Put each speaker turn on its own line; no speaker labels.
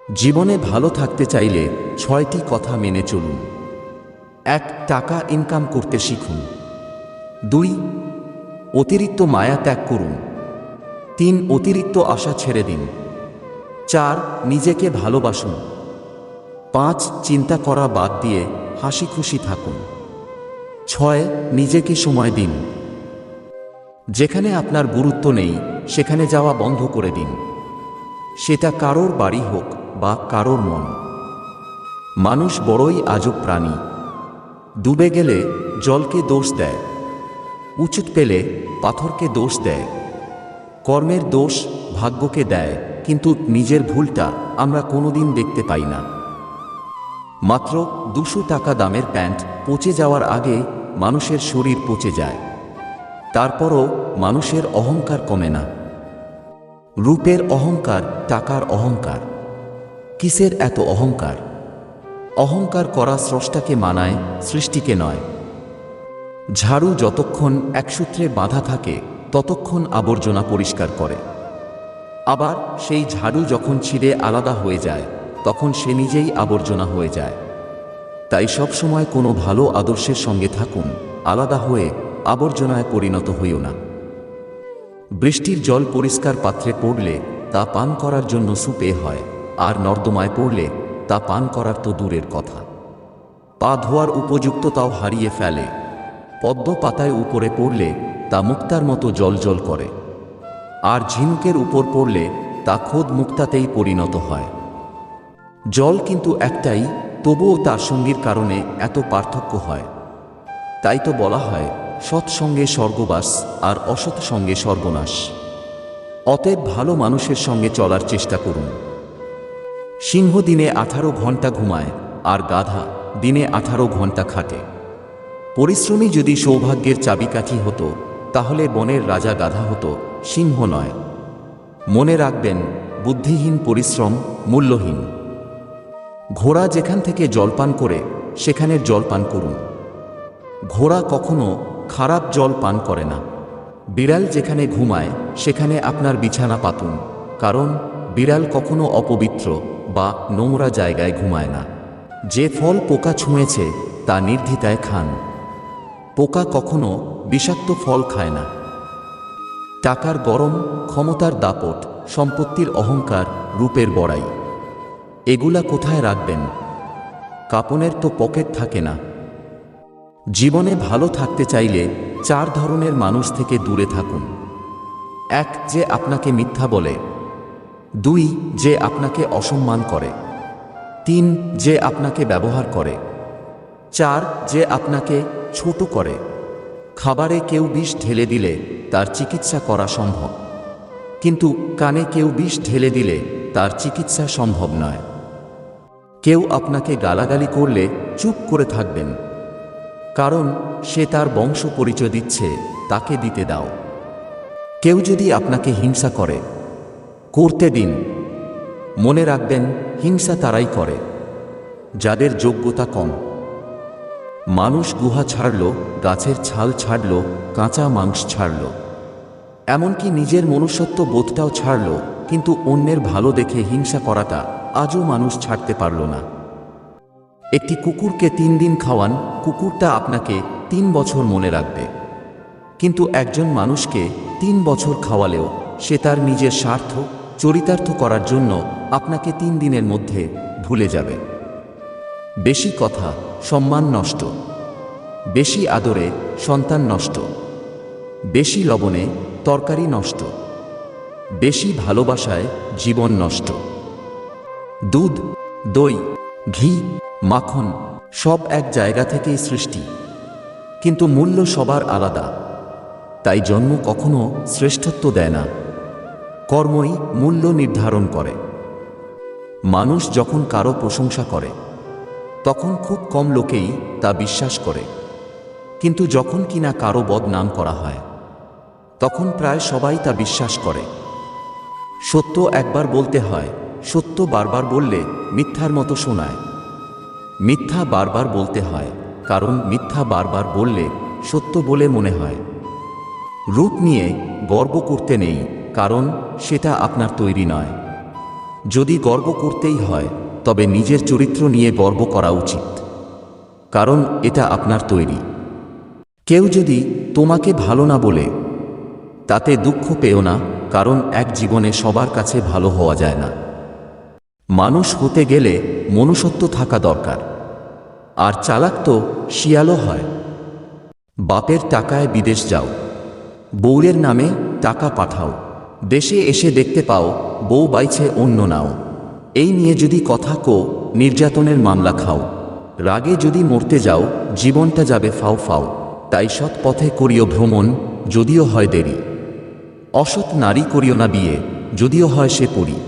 জীবনে ভালো থাকতে চাইলে ৬টি কথা মেনে চলুন। ১. টাকা ইনকাম করতে শিখুন। ২. অতিরিক্ত মায়া ত্যাগ করুন। ৩. অতিরিক্ত আশা ছেড়ে দিন। ৪. নিজেকে ভালোবাসুন। ৫. চিন্তা করা বাদ দিয়ে হাসি খুশি থাকুন। ৬. নিজেকে সময় দিন। যেখানে আপনার গুরুত্ব নেই সেখানে যাওয়া বন্ধ করে দিন, সেটা কারোর বাড়ি হোক বা কারোর মন। মানুষ বড়ই আজব প্রাণী। ডুবে গেলে জলকে দোষ দেয়, উঁচুত পেলে পাথরকে দোষ দেয়, কর্মের দোষ ভাগ্যকে দেয়, কিন্তু নিজের ভুলটা আমরা কোনোদিন দেখতে পাই না। মাত্র ২০০ টাকা দামের প্যান্ট পচে যাওয়ার আগে মানুষের শরীর পচে যায়, তারপরও মানুষের অহংকার কমে না। রূপের অহংকার, টাকার অহংকার। কিসের এত অহংকার? অহংকার করা স্রষ্টাকে মানায়, সৃষ্টিকে নয়। ঝাড়ু যতক্ষণ এক সূত্রে বাঁধা থাকে ততক্ষণ আবর্জনা পরিষ্কার করে, আবার সেই ঝাড়ু যখন ছিঁড়ে আলাদা হয়ে যায় তখন সে নিজেই আবর্জনা হয়ে যায়। তাই সবসময় কোনো ভালো আদর্শের সঙ্গে থাকুন, আলাদা হয়ে আবর্জনায় পরিণত হইও না। বৃষ্টির জল পরিষ্কার পাত্রে পড়লে তা পান করার জন্য সুপে হয়, আর নর্দমায় পড়লে তা পান করার তো দূরের কথা, পা ধোয়ার উপযুক্ততাও হারিয়ে ফেলে। পদ্ম পাতায় উপরে পড়লে তা মুক্তার মতো জল করে, আর ঝিনুকের উপর পড়লে তা খোদ মুক্তাতেই পরিণত হয়। জল কিন্তু একটাই, তবুও তার সঙ্গীর কারণে এত পার্থক্য হয়। তাই তো বলা হয় সৎসঙ্গে স্বর্গবাস আর অসৎ সঙ্গে সর্বনাশ। অতএব ভালো মানুষের সঙ্গে চলার চেষ্টা করুন। সিংহ দিনে 18 ঘন্টা ঘুমায়, আর গাধা দিনে 18 ঘন্টা খাটে। পরিশ্রমী যদি সৌভাগ্যের চাবিকাঠি হতো তাহলে বনের রাজা গাধা হতো, সিংহ নয়। মনে রাখবেন, বুদ্ধিহীন পরিশ্রম মূল্যহীন। ঘোড়া যেখান থেকে জলপান করে সেখানের জলপান করুন। ঘোড়া কখনো খারাপ জল পান করে না। বিড়াল যেখানে ঘুমায় সেখানে আপনার বিছানা পাতুন, কারণ বিড়াল কখনো অপবিত্র বা নোংরা জায়গায় ঘুমায় না। যে ফল পোকা ছুঁয়েছে তা নির্দ্বিধায় খান। পোকা কখনো বিষাক্ত ফল খায় না। টাকার গরম, ক্ষমতার দাপট, সম্পত্তির অহংকার, রূপের বড়াই, এগুলা কোথায় রাখবেন? কাপনের তো পকেট থাকে না। জীবনে ভালো থাকতে চাইলে 4 ধরনের মানুষ থেকে দূরে থাকুন। 1. যে আপনাকে মিথ্যা বলে। 2. যে আপনাকে অসম্মান করে। 3. যে আপনাকে ব্যবহার করে। 4. যে আপনাকে ছোট করে। খাবারে কেউ বিষ ঢেলে দিলে তার চিকিৎসা করা সম্ভব, কিন্তু কানে কেউ বিষ ঢেলে দিলে তার চিকিৎসা সম্ভব নয়। কেউ আপনাকে গালাগালি করলে চুপ করে থাকবেন, কারণ সে তার বংশ পরিচয় দিচ্ছে, তাকে দিতে দাও। কেউ যদি আপনাকে হিংসা করে, করতে দিন। মনে রাখবেন, হিংসা তারাই করে যাদের যোগ্যতা কম। মানুষ গুহা ছাড়ল, গাছের ছাল ছাড়ল, কাঁচা মাংস ছাড়ল, এমনকি নিজের মনুষ্যত্ব বোধটাও ছাড়ল, কিন্তু অন্যের ভালো দেখে হিংসা করাটা আজও মানুষ ছাড়তে পারল না। একটি কুকুরকে 3 দিন খাওয়ান, কুকুরটা আপনাকে 3 বছর মনে রাখবে, কিন্তু একজন মানুষকে 3 বছর খাওয়ালেও সে তার নিজের স্বার্থ চরিতার্থ করার জন্য আপনাকে 3 দিনের মধ্যে ভুলে যাবে। বেশি কথা সম্মান নষ্ট, বেশি আদরে সন্তান নষ্ট, বেশি লবণে তরকারি নষ্ট, বেশি ভালোবাসায় জীবন নষ্ট। দুধ, দই, ঘি, মাখন সব এক জায়গা থেকেই সৃষ্টি, কিন্তু মূল্য সবার আলাদা। তাই জন্ম কখনো শ্রেষ্ঠত্ব দেয় না, কর্মই মূল্য নির্ধারণ করে। মানুষ যখন কারো প্রশংসা করে তখন খুব কম লোকেই তা বিশ্বাস করে, কিন্তু যখন কিনা কারো বদনাম করা হয় তখন প্রায় সবাই তা বিশ্বাস করে। সত্য একবার বলতে হয়, সত্য বারবার বললে মিথ্যার মতো শোনায়। মিথ্যা বারবার বলতে হয়, কারণ মিথ্যা বারবার বললে সত্য বলে মনে হয়। রূপ নিয়ে গর্ব করতে নেই, কারণ সেটা আপনার তৈরি নয়। যদি গর্ব করতেই হয় তবে নিজের চরিত্র নিয়ে গর্ব করা উচিত, কারণ এটা আপনার তৈরি। কেউ যদি তোমাকে ভালো না বলে তাতে দুঃখ পেও না, কারণ এক জীবনে সবার কাছে ভালো হওয়া যায় না। মানুষ হতে গেলে মনুষ্যত্ব থাকা দরকার, আর চালাক তো শিয়ালও হয়। বাপের টাকায় বিদেশ যাও, বউয়ের নামে টাকা পাঠাও, দেশে এসে দেখতে পাও বউ বাইছে অন্য নাও। এই নিয়ে যদি কথা কো, নির্যাতনের মামলা খাও। রাগে যদি মরতে যাও, জীবনটা যাবে ফাও ফাও। তাই সৎ পথে করিও ভ্রমণ, যদিও হয় দেরি। অসৎ নারী করিও না বিয়ে, যদিও হয় সে পরী।